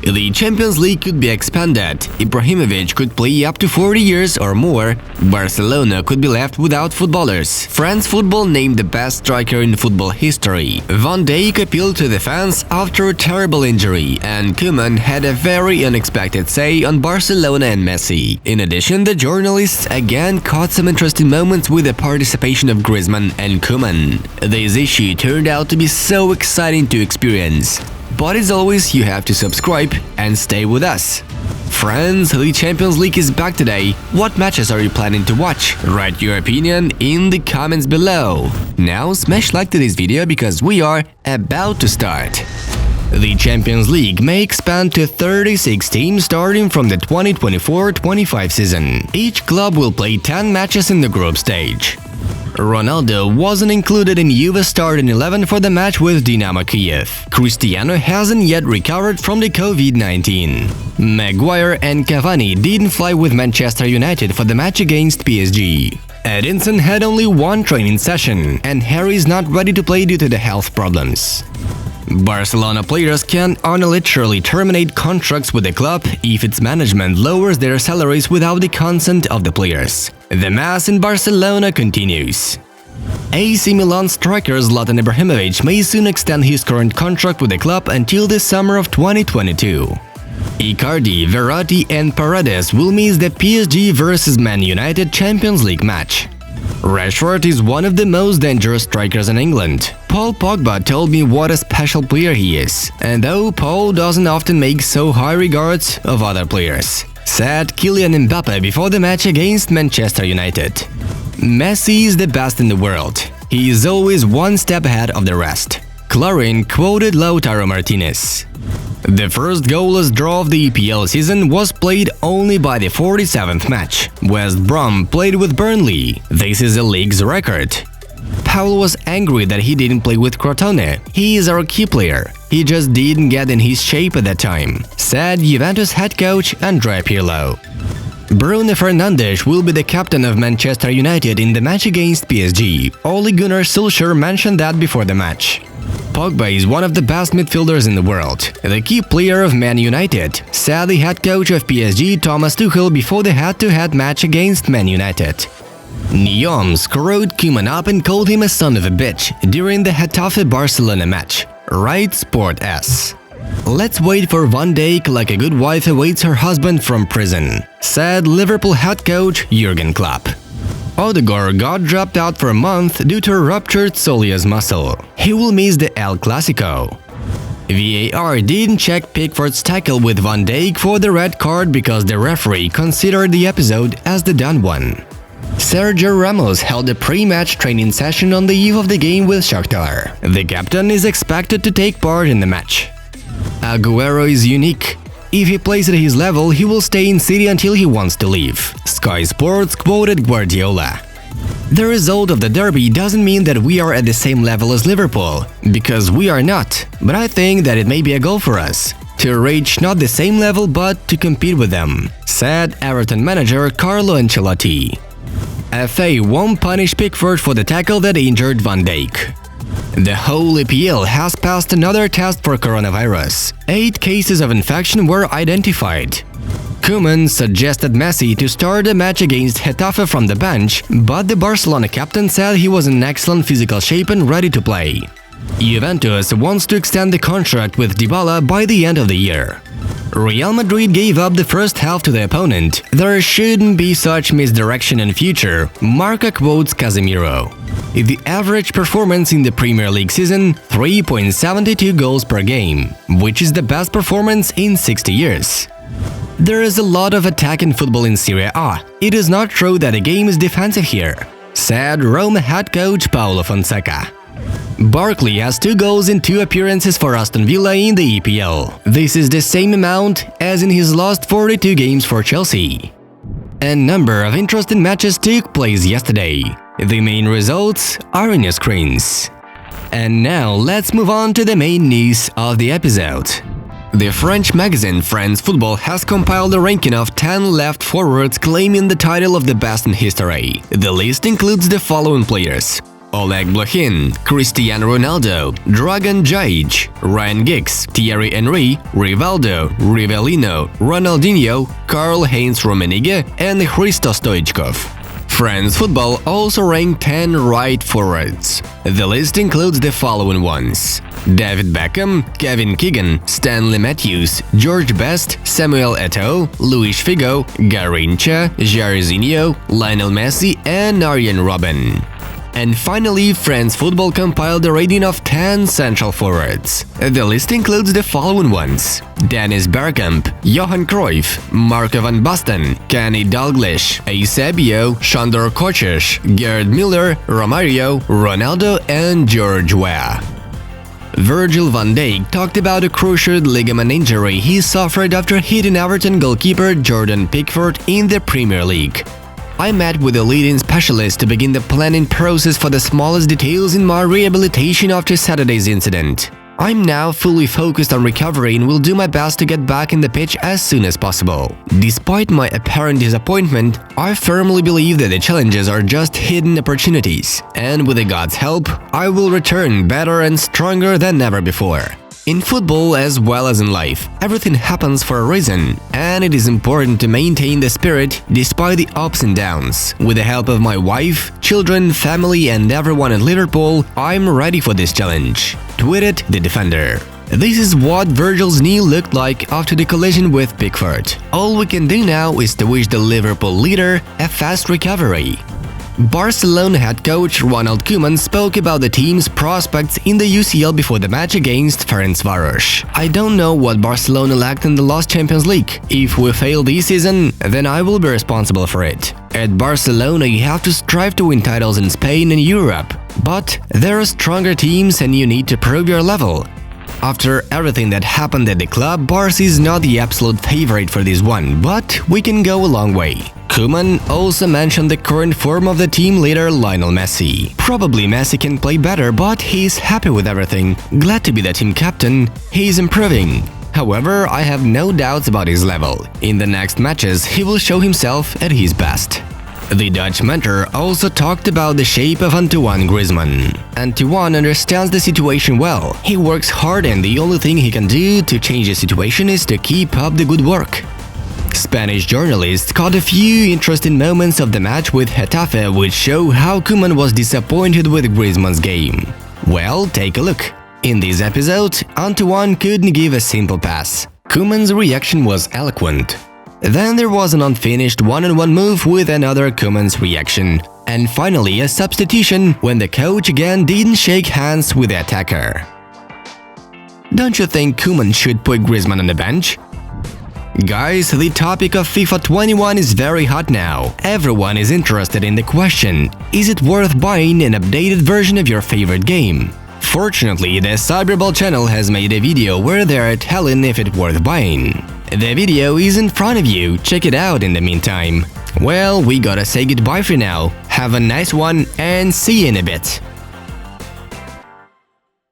The Champions League could be expanded, Ibrahimovic could play up to 40 years or more, Barcelona could be left without footballers. France Football named the best striker in football history. Van Dijk appealed to the fans after a terrible injury, and Koeman had a very unexpected say on Barcelona and Messi. In addition, the journalists again caught some interesting moments with the participation of Griezmann and Koeman. This issue turned out to be so exciting to experience. But as always, you have to subscribe and stay with us. Friends, the Champions League is back today. What matches are you planning to watch? Write your opinion in the comments below. Now smash like to this video because we are about to start. The Champions League may expand to 36 teams starting from the 2024-25 season. Each club will play 10 matches in the group stage. Ronaldo wasn't included in Juve's starting 11 for the match with Dynamo Kiev. Cristiano hasn't yet recovered from the COVID-19. Maguire and Cavani didn't fly with Manchester United for the match against PSG. Edinson had only one training session, and Harry is not ready to play due to the health problems. Barcelona players can unilaterally terminate contracts with the club if its management lowers their salaries without the consent of the players. The mess in Barcelona continues. AC Milan striker Zlatan Ibrahimovic may soon extend his current contract with the club until the summer of 2022. Icardi, Verratti and Paredes will miss the PSG vs Man United Champions League match. Rashford is one of the most dangerous strikers in England. Paul Pogba told me what a special player he is, and though Paul doesn't often make so high regards of other players, said Kylian Mbappe before the match against Manchester United. Messi is the best in the world. He is always one step ahead of the rest. Clarin quoted Lautaro Martinez. The first goalless draw of the EPL season was played only by the 47th match. West Brom played with Burnley. This is the league's record. Paul was angry that he didn't play with Crotone. He is our key player. He just didn't get in his shape at that time, said Juventus head coach Andrea Pirlo. Bruno Fernandes will be the captain of Manchester United in the match against PSG. Ole Gunnar Solskjaer mentioned that before the match. Pogba is one of the best midfielders in the world, the key player of Man United, said the head coach of PSG Thomas Tuchel before the head-to-head match against Man United. Nyom screwed Koeman up and called him a son of a bitch during the Getafe-Barcelona match, writes Sport S. Let's wait for Van Dijk like a good wife awaits her husband from prison, said Liverpool head coach Jurgen Klopp. Odegaard got dropped out for a month due to a ruptured soleus muscle. He will miss the El Clasico. VAR didn't check Pickford's tackle with Van Dijk for the red card because the referee considered the episode as the done one. Sergio Ramos held a pre-match training session on the eve of the game with Shakhtar. The captain is expected to take part in the match. Aguero is unique. If he plays at his level, he will stay in City until he wants to leave, Sky Sports quoted Guardiola. The result of the derby doesn't mean that we are at the same level as Liverpool, because we are not, but I think that it may be a goal for us to reach not the same level but to compete with them, said Everton manager Carlo Ancelotti. FA won't punish Pickford for the tackle that injured Van Dijk. The whole EPL has passed another test for coronavirus. 8 cases of infection were identified. Koeman suggested Messi to start the match against Getafe from the bench, but the Barcelona captain said he was in excellent physical shape and ready to play. Juventus wants to extend the contract with Dybala by the end of the year. Real Madrid gave up the first half to the opponent. There shouldn't be such misdirection in future, Marca quotes Casemiro. The average performance in the Premier League season, 3.72 goals per game, which is the best performance in 60 years. There is a lot of attack in football in Serie A. It is not true that the game is defensive here, said Roma head coach Paulo Fonseca. Barkley has 2 goals in 2 appearances for Aston Villa in the EPL. This is the same amount as in his last 42 games for Chelsea. A number of interesting matches took place yesterday. The main results are on your screens. And now let's move on to the main news of the episode. The French magazine France Football has compiled a ranking of 10 left forwards claiming the title of the best in history. The list includes the following players: Oleg Blokhin, Cristiano Ronaldo, Dragan Djic, Ryan Giggs, Thierry Henry, Rivaldo, Rivellino, Ronaldinho, Karl-Heinz Rummenigge, and Hristo Stoichkov. France Football also ranked 10 right forwards. The list includes the following ones: David Beckham, Kevin Keegan, Stanley Matthews, George Best, Samuel Eto'o, Luis Figo, Garrincha, Jairzinho, Lionel Messi, and Arjen Robben. And finally, France Football compiled a rating of 10 central forwards. The list includes the following ones: Dennis Bergkamp, Johan Cruyff, Marco van Basten, Kenny Dalglish, Eusebio, Sandor Kocsis, Gerd Müller, Romario, Ronaldo, and George Weah. Virgil van Dijk talked about a cruciate ligament injury he suffered after hitting Everton goalkeeper Jordan Pickford in the Premier League. I met with a leading specialist to begin the planning process for the smallest details in my rehabilitation after Saturday's incident. I'm now fully focused on recovery and will do my best to get back in the pitch as soon as possible. Despite my apparent disappointment, I firmly believe that the challenges are just hidden opportunities, and with God's help, I will return better and stronger than ever before. In football as well as in life, everything happens for a reason, and it is important to maintain the spirit despite the ups and downs. With the help of my wife, children, family, and everyone at Liverpool, I'm ready for this challenge. Tweeted the defender. This is what Virgil's knee looked like after the collision with Pickford. All we can do now is to wish the Liverpool leader a fast recovery. Barcelona head coach Ronald Koeman spoke about the team's prospects in the UCL before the match against Ferencváros. I don't know what Barcelona lacked in the last Champions League. If we fail this season, then I will be responsible for it. At Barcelona, you have to strive to win titles in Spain and Europe. But there are stronger teams and you need to prove your level. After everything that happened at the club, Barca is not the absolute favorite for this one, but we can go a long way. Koeman also mentioned the current form of the team leader Lionel Messi. Probably Messi can play better, but he's happy with everything. Glad to be the team captain. He's improving. However, I have no doubts about his level. In the next matches, he will show himself at his best. The Dutch mentor also talked about the shape of Antoine Griezmann. Antoine understands the situation well. He works hard and the only thing he can do to change the situation is to keep up the good work. Spanish journalists caught a few interesting moments of the match with Getafe which show how Koeman was disappointed with Griezmann's game. Well, take a look. In this episode, Antoine couldn't give a simple pass. Koeman's reaction was eloquent. Then there was an unfinished one-on-one move with another Koeman's reaction. And finally a substitution when the coach again didn't shake hands with the attacker. Don't you think Koeman should put Griezmann on the bench? Guys, the topic of FIFA 21 is very hot now. Everyone is interested in the question, is it worth buying an updated version of your favorite game? Fortunately, the Cyberball channel has made a video where they are telling if it's worth buying. The video is in front of you, check it out in the meantime. Well, we gotta say goodbye for now. Have a nice one and see you in a bit.